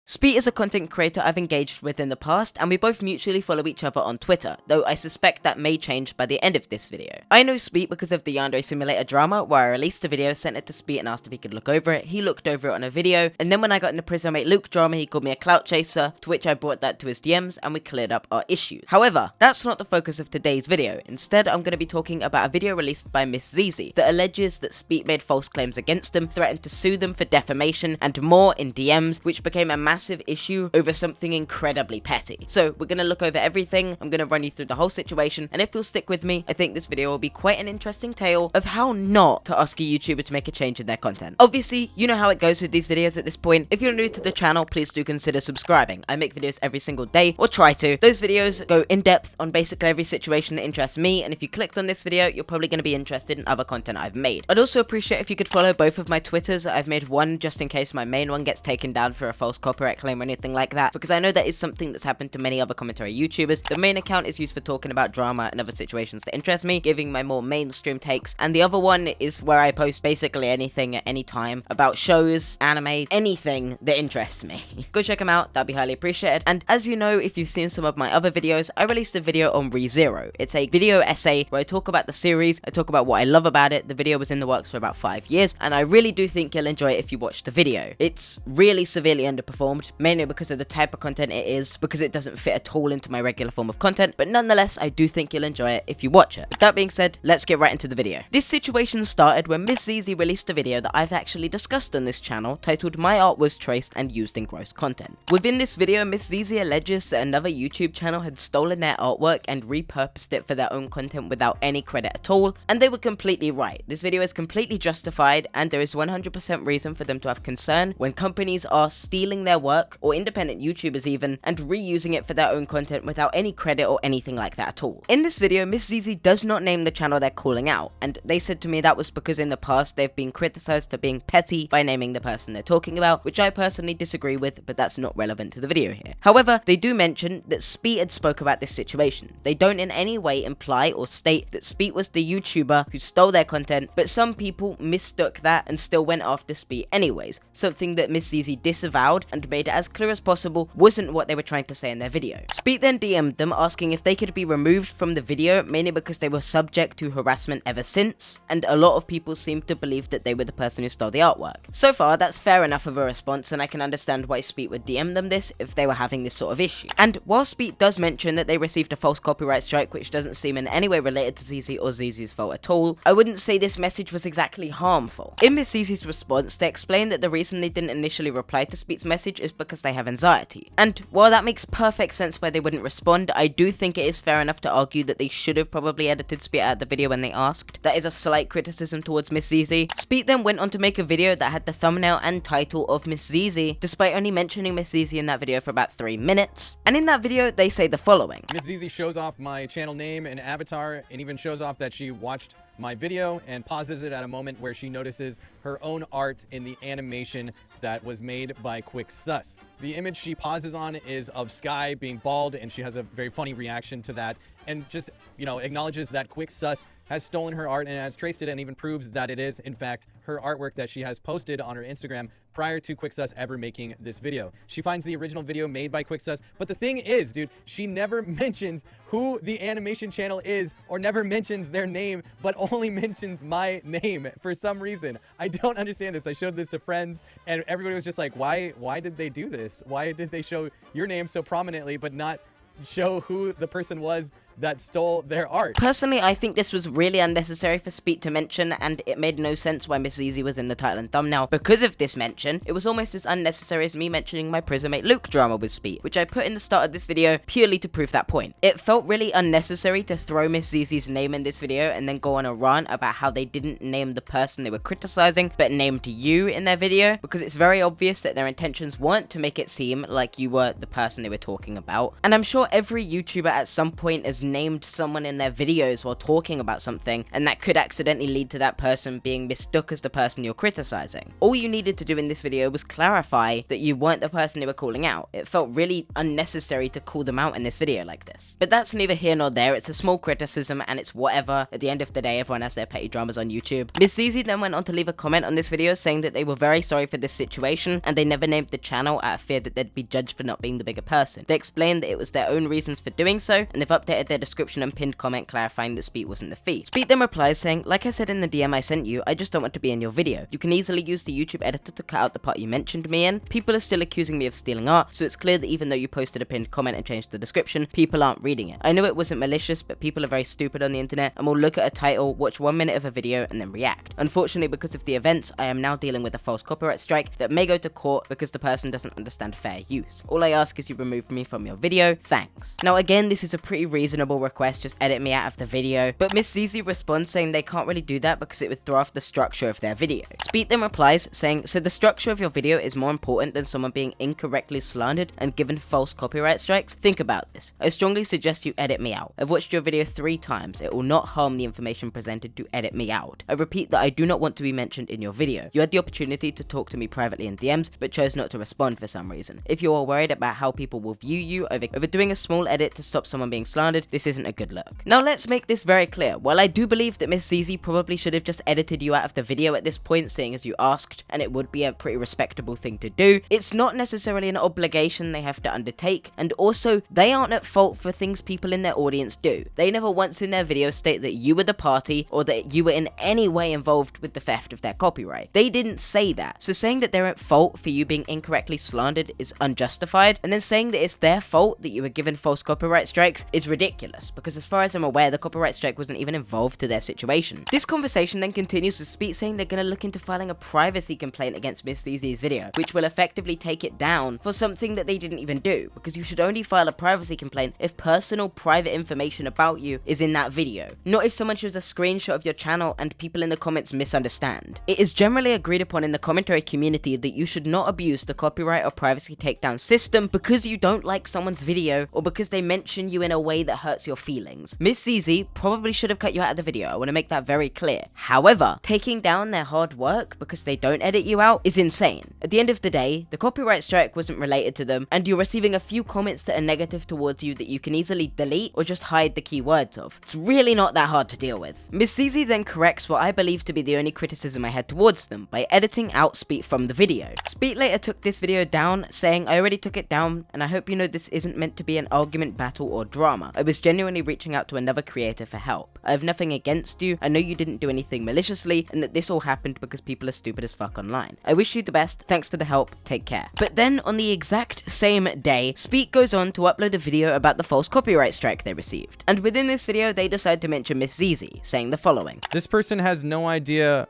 Spete is a content creator I've engaged with in the past, and we both mutually follow each other on Twitter, though I suspect that may change by the end of this video. I know Spete because of the Yandere Simulator drama, where I released a video, sent it to Spete and asked if he could look over it. He looked over it on a video, and then when I got in the Prison Mate Luke drama, he called me a clout chaser, to which I brought that to his DMs and we cleared up our issues. However, that's not the focus of today's video. Instead, I'm going to be talking about a video released by Miss ZiZi that alleges that Spete made false claims against them, threatened to sue them for defamation, and more in DMs, which became a massive issue over something incredibly petty. So we're going to look over everything, I'm going to run you through the whole situation, and if you'll stick with me, I think this video will be quite an interesting tale of how not to ask a YouTuber to make a change in their content. Obviously, you know how it goes with these videos at this point. If you're new to the channel, please do consider subscribing. I make videos every single day, or try to. Those videos go in depth on basically every situation that interests me, and if you clicked on this video, you're probably going to be interested in other content I've made. I'd also appreciate if you could follow both of my Twitters. I've made one just in case my main one gets taken down for a false copyright claim or anything like that, because I know that is something that's happened to many other commentary YouTubers. The main account is used for talking about drama and other situations that interest me, giving my more mainstream takes, and the other one is where I post basically anything at any time about shows, anime, anything that interests me. Go check them out, that'd be highly appreciated. And as you know, if you've seen some of my other videos, I released a video on ReZero. It's a video essay where I talk about the series, I talk about what I love about it. The video was in the works for about 5 years, and I really do think you'll enjoy it if you watch the video. It's really severely underperformed, mainly because of the type of content it is, because it doesn't fit at all into my regular form of content, but nonetheless, I do think you'll enjoy it if you watch it. With that being said, let's get right into the video. This situation started when Miss ZiZi released a video that I've actually discussed on this channel, titled "My Art Was Traced and Used in Gross Content." Within this video, Miss ZiZi alleges that another YouTube channel had stolen their artwork and repurposed it for their own content without any credit at all, and they were completely right. This video is completely justified, and there is 100% reason for them to have concern when companies are stealing their work, or independent YouTubers even, and reusing it for their own content without any credit or anything like that at all. In this video, Miss ZiZi does not name the channel they're calling out, and they said to me that was because in the past they've been criticized for being petty by naming the person they're talking about, which I personally disagree with, but that's not relevant to the video here. However, they do mention that Spete had spoke about this situation. They don't in any way imply or state that Spete was the YouTuber who stole their content, but some people mistook that and still went after Spete anyways, something that Miss ZiZi disavowed and made it as clear as possible wasn't what they were trying to say in their video. Spete then DM'd them asking if they could be removed from the video, mainly because they were subject to harassment ever since, and a lot of people seemed to believe that they were the person who stole the artwork. So far, that's fair enough of a response, and I can understand why Spete would DM them this if they were having this sort of issue. And while Spete does mention that they received a false copyright strike, which doesn't seem in any way related to ZiZi or ZiZi's fault at all, I wouldn't say this message was exactly harmful. In Miss ZiZi's response, they explained that the reason they didn't initially reply to Spete's message is because they have anxiety. And while that makes perfect sense why they wouldn't respond, I do think it is fair enough to argue that they should have probably edited Spete out of the video when they asked. That is a slight criticism towards Miss ZiZi. Spete then went on to make a video that had the thumbnail and title of Miss ZiZi, despite only mentioning Miss ZiZi in that video for about 3 minutes. And in that video, they say the following. Miss ZiZi shows off my channel name and avatar, and even shows off that she watched my video and pauses it at a moment where she notices her own art in the animation that was made by Quick Sus. The image she pauses on is of Sky being bald, and she has a very funny reaction to that, and just, you know, acknowledges that Quick Sus has stolen her art and has traced it, and even proves that it is, in fact, her artwork that she has posted on her Instagram prior to Quick Sus ever making this video. She finds the original video made by Quick Sus, but the thing is, dude, she never mentions who the animation channel is, or never mentions their name, but only mentions my name for some reason. I don't understand this. I showed this to friends, and everybody was just like, why did they do this? Why did they show your name so prominently, but not show who the person was that stole their art? Personally, I think this was really unnecessary for Spete to mention, and it made no sense why Miss ZiZi was in the title and thumbnail. Because of this mention, it was almost as unnecessary as me mentioning my Prison Mate Luke drama with Spete, which I put in the start of this video purely to prove that point. It felt really unnecessary to throw Miss ZiZi's name in this video and then go on a rant about how they didn't name the person they were criticizing, but named you in their video, because it's very obvious that their intentions weren't to make it seem like you were the person they were talking about. And I'm sure every YouTuber at some point has named someone in their videos while talking about something, and that could accidentally lead to that person being mistook as the person you're criticizing. All you needed to do in this video was clarify that you weren't the person they were calling out. It felt really unnecessary to call them out in this video like this. But that's neither here nor there. It's a small criticism and it's whatever. At the end of the day, everyone has their petty dramas on YouTube. Miss ZiZi then went on to leave a comment on this video saying that they were very sorry for this situation and they never named the channel out of fear that they'd be judged for not being the bigger person. They explained that it was their own reasons for doing so, and they've updated their description and pinned comment clarifying that Spete wasn't the thief. Spete then replies saying, like I said in the DM I sent you, I just don't want to be in your video. You can easily use the YouTube editor to cut out the part you mentioned me in. People are still accusing me of stealing art, so it's clear that even though you posted a pinned comment and changed the description, people aren't reading it. I know it wasn't malicious, but people are very stupid on the internet and will look at a title, watch 1 minute of a video, and then react. Unfortunately, because of the events, I am now dealing with a false copyright strike that may go to court because the person doesn't understand fair use. All I ask is you remove me from your video, thanks. Now again, this is a pretty reasonable request, just edit me out of the video, but Miss ZiZi responds saying they can't really do that because it would throw off the structure of their video. Spete then replies saying, so the structure of your video is more important than someone being incorrectly slandered and given false copyright strikes? Think about this. I strongly suggest you edit me out. I've watched your video 3 times. It will not harm the information presented to edit me out. I repeat that I do not want to be mentioned in your video. You had the opportunity to talk to me privately in DMs, but chose not to respond for some reason. If you are worried about how people will view you over doing a small edit to stop someone being slandered, this isn't a good look. Now let's make this very clear. While I do believe that Miss ZiZi probably should have just edited you out of the video at this point, seeing as you asked, and it would be a pretty respectable thing to do, it's not necessarily an obligation they have to undertake, and also they aren't at fault for things people in their audience do. They never once in their video state that you were the party or that you were in any way involved with the theft of their copyright. They didn't say that. So saying that they're at fault for you being incorrectly slandered is unjustified, and then saying that it's their fault that you were given false copyright strikes is ridiculous, because as far as I'm aware, the copyright strike wasn't even involved to their situation. This conversation then continues with Spete saying they're going to look into filing a privacy complaint against Miss ZiZi's video, which will effectively take it down for something that they didn't even do, because you should only file a privacy complaint if personal private information about you is in that video, not if someone shows a screenshot of your channel and people in the comments misunderstand. It is generally agreed upon in the commentary community that you should not abuse the copyright or privacy takedown system because you don't like someone's video or because they mention you in a way that hurts your feelings. Miss ZiZi probably should have cut you out of the video. I want to make that very clear. However, taking down their hard work because they don't edit you out is insane. At the end of the day, the copyright strike wasn't related to them, and you're receiving a few comments that are negative towards you that you can easily delete or just hide the keywords of. It's really not that hard to deal with. Miss ZiZi then corrects what I believe to be the only criticism I had towards them by editing out Spete from the video. Spete later took this video down, saying, I already took it down, and I hope you know this isn't meant to be an argument, battle, or drama. I was genuinely reaching out to another creator for help. I have nothing against you. I know you didn't do anything maliciously, and that this all happened because people are stupid as fuck online. I wish you the best. Thanks for the help. Take care. But then, on the exact same day, Spete goes on to upload a video about the false copyright strike they received. And within this video, they decide to mention Miss ZiZi, saying the following. This person has no idea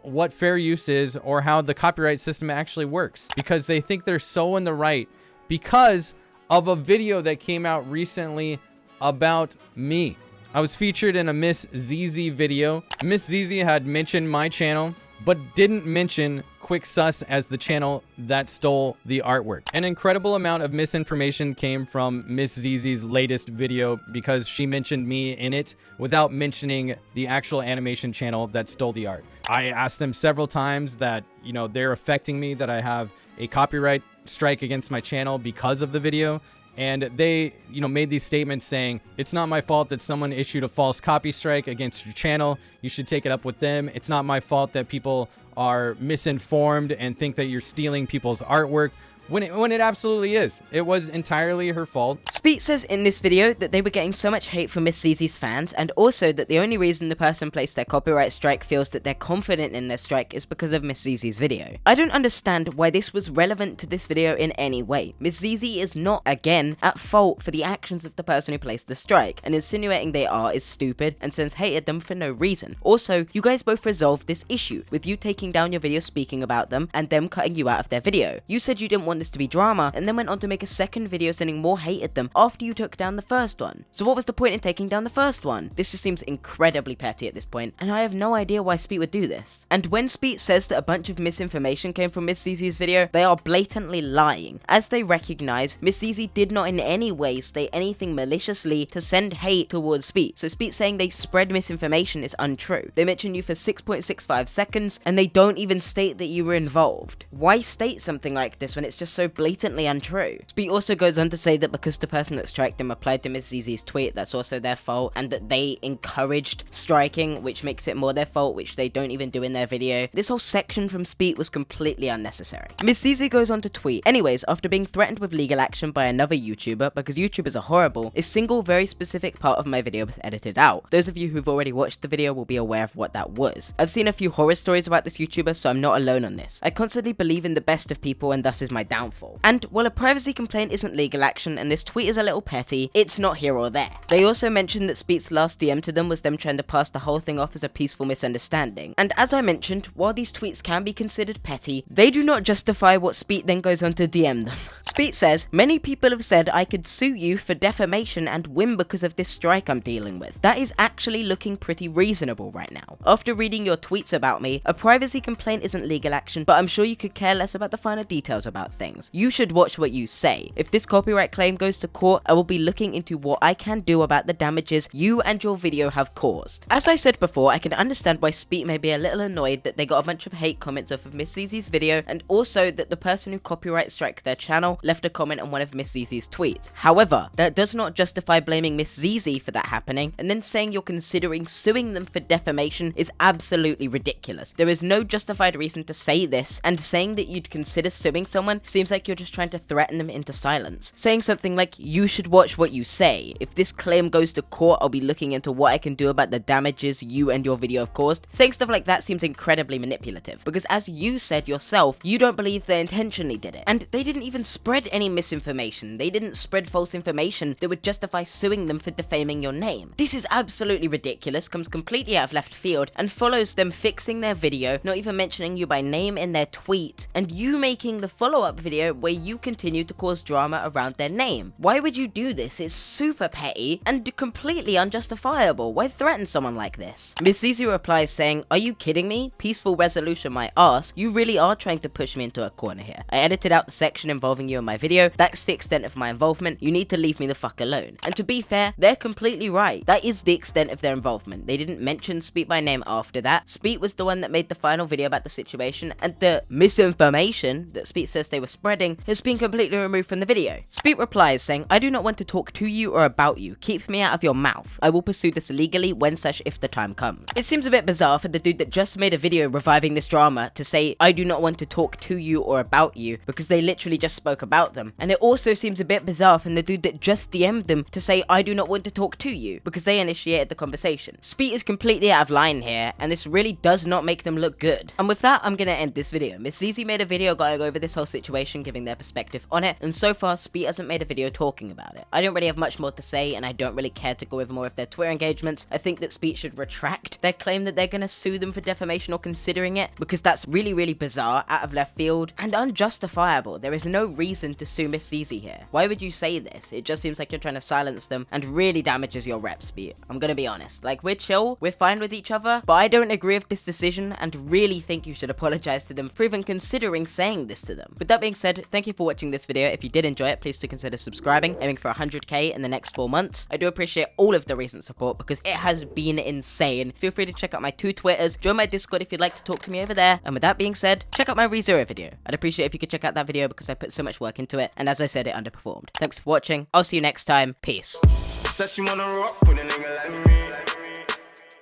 what fair use is or how the copyright system actually works, because they think they're so in the right because of a video that came out recently about me. I was featured in a Miss ZiZi video. Miss ZiZi had mentioned my channel, but didn't mention Quick Sus as the channel that stole the artwork. An incredible amount of misinformation came from Miss ZiZi's latest video because she mentioned me in it without mentioning the actual animation channel that stole the art. I asked them several times that, you know, they're affecting me, that I have a copyright strike against my channel because of the video. And they, you know, made these statements saying, it's not my fault that someone issued a false copy strike against your channel. You should take it up with them. It's not my fault that people are misinformed and think that you're stealing people's artwork. When it absolutely is. It was entirely her fault. Spete says in this video that they were getting so much hate from Miss ZiZi's fans, and also that the only reason the person placed their copyright strike feels that they're confident in their strike is because of Miss ZiZi's video. I don't understand why this was relevant to this video in any way. Miss ZiZi is not, again, at fault for the actions of the person who placed the strike, and insinuating they are is stupid and sends hate at them for no reason. Also, you guys both resolved this issue, with you taking down your video speaking about them and them cutting you out of their video. You said you didn't want want this to be drama, and then went on to make a second video sending more hate at them after you took down the first one. So what was the point in taking down the first one? This just seems incredibly petty at this point, and I have no idea why Spete would do this. And when Spete says that a bunch of misinformation came from Miss ZiZi's video, they are blatantly lying, as they recognize Miss ZiZi did not in any way state anything maliciously to send hate towards Spete. So Spete saying they spread misinformation is untrue. They mention you for 6.65 seconds, and they don't even state that you were involved. Why state something like this when it's just so blatantly untrue? Spete also goes on to say that because the person that striked him applied to Miss ZiZi's tweet, that's also their fault, and that they encouraged striking, which makes it more their fault, which they don't even do in their video. This whole section from Spete was completely unnecessary. Miss ZiZi goes on to tweet, anyways, after being threatened with legal action by another YouTuber because YouTubers are horrible, a single very specific part of my video was edited out. Those of you who've already watched the video will be aware of what that was. I've seen a few horror stories about this YouTuber, so I'm not alone on this. I constantly believe in the best of people, and thus is my downfall. And while a privacy complaint isn't legal action and this tweet is a little petty, it's not here or there. They also mentioned that Spete's last DM to them was them trying to pass the whole thing off as a peaceful misunderstanding. And as I mentioned, while these tweets can be considered petty, they do not justify what Spete then goes on to DM them. Spete says, many people have said I could sue you for defamation and win because of this strike I'm dealing with. That is actually looking pretty reasonable right now. After reading your tweets about me, a privacy complaint isn't legal action, but I'm sure you could care less about the finer details about things. You should watch what you say. If this copyright claim goes to court, I will be looking into what I can do about the damages you and your video have caused. As I said before, I can understand why Spete may be a little annoyed that they got a bunch of hate comments off of Miss ZiZi's video, and also that the person who copyright struck their channel left a comment on one of Miss ZiZi's tweets. However, that does not justify blaming Miss ZiZi for that happening, and then saying you're considering suing them for defamation is absolutely ridiculous. There is no justified reason to say this, and saying that you'd consider suing someone seems like you're just trying to threaten them into silence. Saying something like, you should watch what you say. If this claim goes to court, I'll be looking into what I can do about the damages you and your video have caused. Saying stuff like that seems incredibly manipulative, because as you said yourself, you don't believe they intentionally did it. And they didn't even spread any misinformation. They didn't spread false information that would justify suing them for defaming your name. This is absolutely ridiculous, comes completely out of left field, and follows them fixing their video, not even mentioning you by name in their tweet, and you making the follow-up video where you continue to cause drama around their name. Why would you do this? It's super petty and completely unjustifiable. Why threaten someone like this? Miss ZiZi replies saying, are you kidding me? Peaceful resolution my ass. You really are trying to push me into a corner here. I edited out the section involving you in my video. That's the extent of my involvement. You need to leave me the fuck alone. And to be fair, they're completely right. That is the extent of their involvement. They didn't mention Spete by name after that. Spete was the one that made the final video about the situation, and the misinformation that Spete says they were spreading has been completely removed from the video. Spete replies saying, I do not want to talk to you or about you. Keep me out of your mouth. I will pursue this legally when/if the time comes. It seems a bit bizarre for the dude that just made a video reviving this drama to say, I do not want to talk to you or about you, because they literally just spoke about them. And it also seems a bit bizarre from the dude that just DM'd them to say, I do not want to talk to you, because they initiated the conversation. Spete is completely out of line here, and this really does not make them look good. And with that, I'm gonna end this video. Miss ZiZi made a video going over this whole situation, giving their perspective on it, and so far, Spete hasn't made a video talking about it. I don't really have much more to say, and I don't really care to go over more of their Twitter engagements. I think that Spete should retract their claim that they're gonna sue them for defamation or considering it, because that's really bizarre, out of left field, and unjustifiable. There is no reason to sue Miss ZiZi here. Why would you say this? It just seems like you're trying to silence them, and really damages your rep, Spete. I'm gonna be honest. Like, we're chill, we're fine with each other, but I don't agree with this decision, and really think you should apologize to them for even considering saying this to them. With that being said, thank you for watching this video. If you did enjoy it, please do consider subscribing, aiming for 100k in the next 4 months. I do appreciate all of the recent support, because it has been insane. Feel free to check out my 2 Twitters, join my Discord if you'd like to talk to me over there, and with that being said, check out my ReZero video. I'd appreciate if you could check out that video, because I put so much work into it, and as I said, it underperformed. Thanks for watching, I'll see you next time, peace. Said she wanna rock with a nigga like me.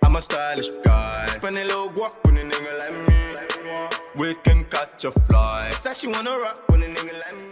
I'm a stylish guy. Spend a little guap with a nigga like me. We can catch a fly. Said she wanna rock with a nigga like me.